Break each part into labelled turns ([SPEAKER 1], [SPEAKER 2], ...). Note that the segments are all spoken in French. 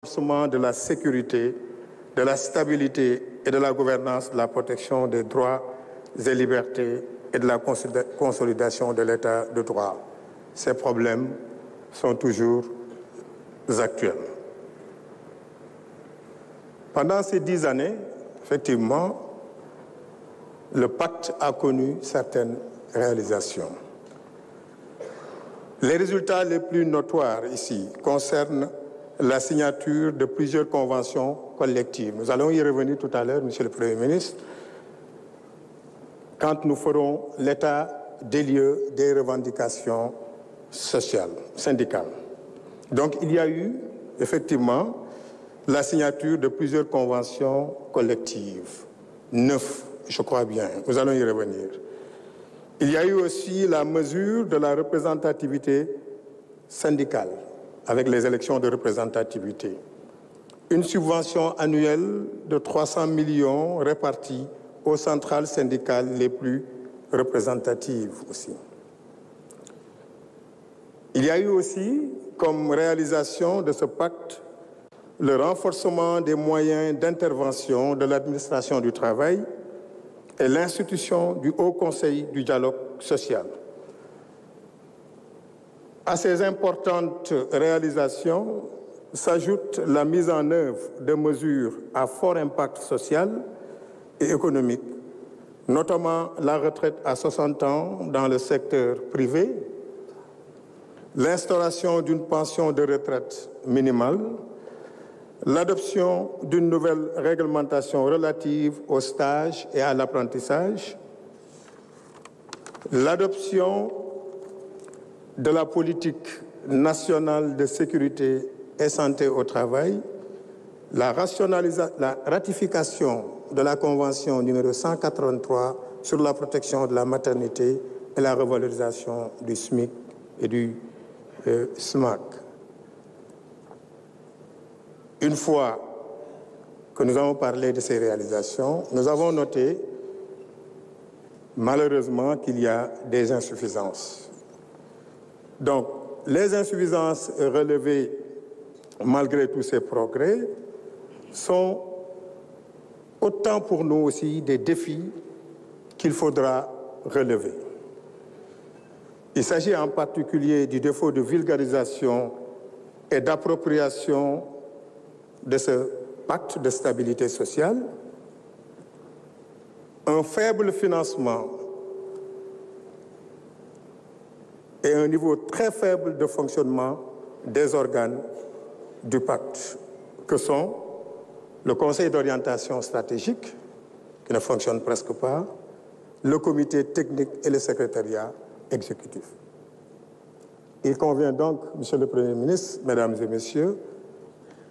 [SPEAKER 1] renforcement de la sécurité, de la stabilité et de la gouvernance, de la protection des droits et libertés et de la consolidation de l'état de droit. Ces problèmes sont toujours actuels. Pendant ces 10 années, effectivement, le pacte a connu certaines réalisations. Les résultats les plus notoires ici concernent la signature de plusieurs conventions collectives. Nous allons y revenir tout à l'heure, Monsieur le Premier ministre, quand nous ferons l'état des lieux des revendications sociales, syndicales. Donc il y a eu effectivement la signature de plusieurs conventions collectives, 9, je crois bien, nous allons y revenir. Il y a eu aussi la mesure de la représentativité syndicale, avec les élections de représentativité. Une subvention annuelle de 300 millions répartie aux centrales syndicales les plus représentatives aussi. Il y a eu aussi, comme réalisation de ce pacte, le renforcement des moyens d'intervention de l'administration du travail et l'institution du Haut Conseil du dialogue social. À ces importantes réalisations s'ajoute la mise en œuvre de mesures à fort impact social et économique, notamment la retraite à 60 ans dans le secteur privé, l'instauration d'une pension de retraite minimale, l'adoption d'une nouvelle réglementation relative au stage et à l'apprentissage, l'adoption de la politique nationale de sécurité et santé au travail, la ratification de la Convention numéro 183 sur la protection de la maternité et la revalorisation du SMIC et du SMAC. Une fois que nous avons parlé de ces réalisations, nous avons noté malheureusement qu'il y a des insuffisances. Donc, les insuffisances relevées malgré tous ces progrès sont autant pour nous aussi des défis qu'il faudra relever. Il s'agit en particulier du défaut de vulgarisation et d'appropriation de ce pacte de stabilité sociale, un faible financement et un niveau très faible de fonctionnement des organes du pacte, que sont le Conseil d'orientation stratégique, qui ne fonctionne presque pas, le comité technique et le secrétariat exécutif. Il convient donc, Monsieur le Premier ministre, Mesdames et Messieurs,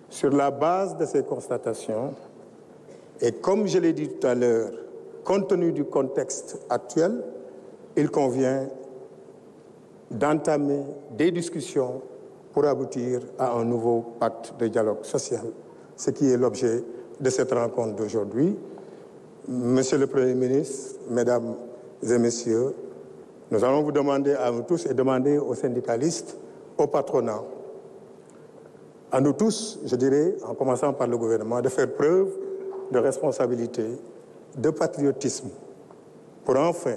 [SPEAKER 1] sur la base de ces constatations, et comme je l'ai dit tout à l'heure, compte tenu du contexte actuel, il convient d'entamer des discussions pour aboutir à un nouveau pacte de dialogue social, ce qui est l'objet de cette rencontre d'aujourd'hui. Monsieur le Premier ministre, Mesdames et Messieurs, nous allons vous demander à nous tous et demander aux syndicalistes, au patronat, à nous tous, je dirais, en commençant par le gouvernement, de faire preuve de responsabilité, de patriotisme, pour enfin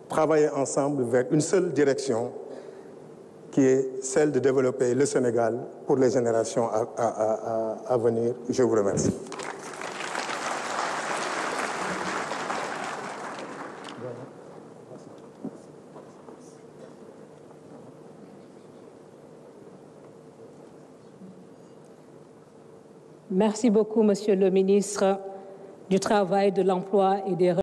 [SPEAKER 1] travailler ensemble vers une seule direction, qui est celle de développer le Sénégal pour les générations à venir. Je vous remercie.
[SPEAKER 2] Merci beaucoup, Monsieur le ministre du Travail, de l'Emploi et des